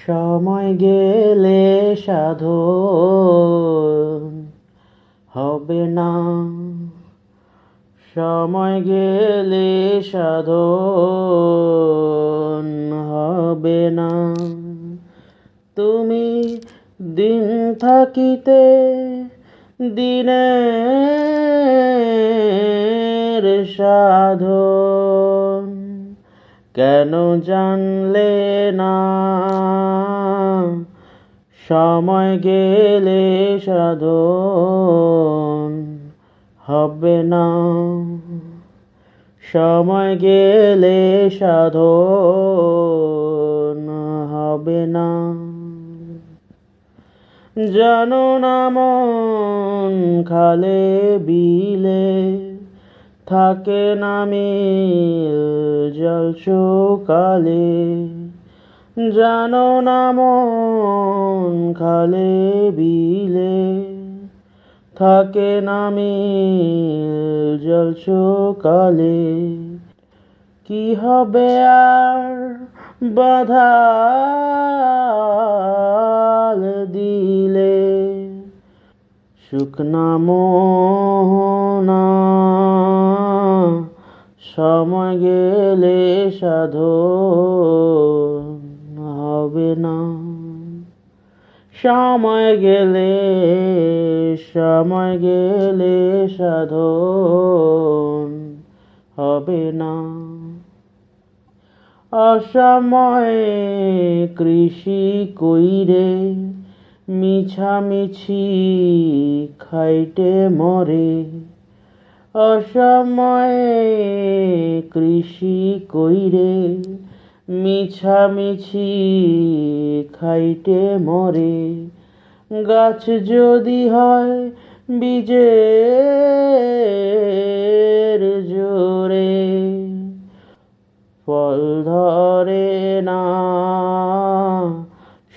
সময় গেলে সাধন হবে না, সময় গেলে সাধন হবে না। তুমি দিন থাকিতে দিনের সাধন কেন জানলে না? সময় গেলে সাধন হবে না, সময় গেলে সাধন হবে না। জানো না মন খালে বিলে থাকে না মিল জল শুকালে। জানো না মন খালে বিলে থাকে না মিল জল শুকালে। কি হবে আর বাঁধাল দিলে শুকনা মোহনা, সময় গেলে সাধন হবে না। সময় গেলে সাধন হবে না। অসময়ে কৃষি কইরে মিছামিছি খাইটে মরে। অসময়ে কৃষি কইরে মিছামিছি খাইটে মরে। গাছ যদি হয় বীজের জোরে ফল ধরে না,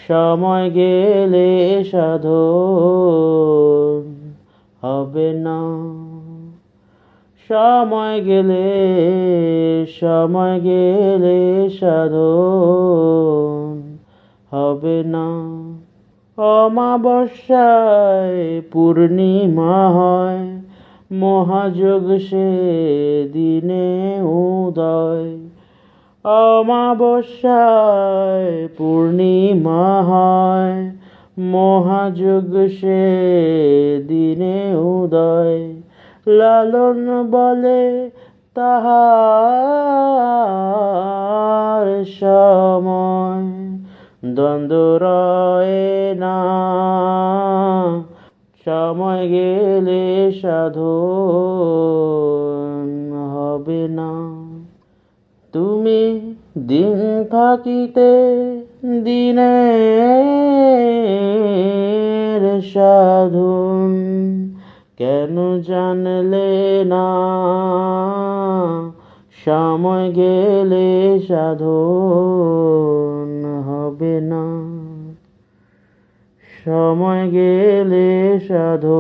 সময় গেলে সাধন হবে না। সময় গেলে সাধন হবে না। অমাবস্যায় পূর্ণিমা হয়, মহাযোগ সে দিনে উদয়। অমাবস্যায় পূর্ণিমা হয়, মহাযোগ সে দিনে উদয়। লালন বলে তাহার সময় দ্বন্দ্ব রয়ে না, সময় গেলে সাধন হবে না। তুমি দিন থাকিতে দিনের সাধন কেন জানলে না? সময় গেলে সাধন হবে না, সময় গেলে সাধন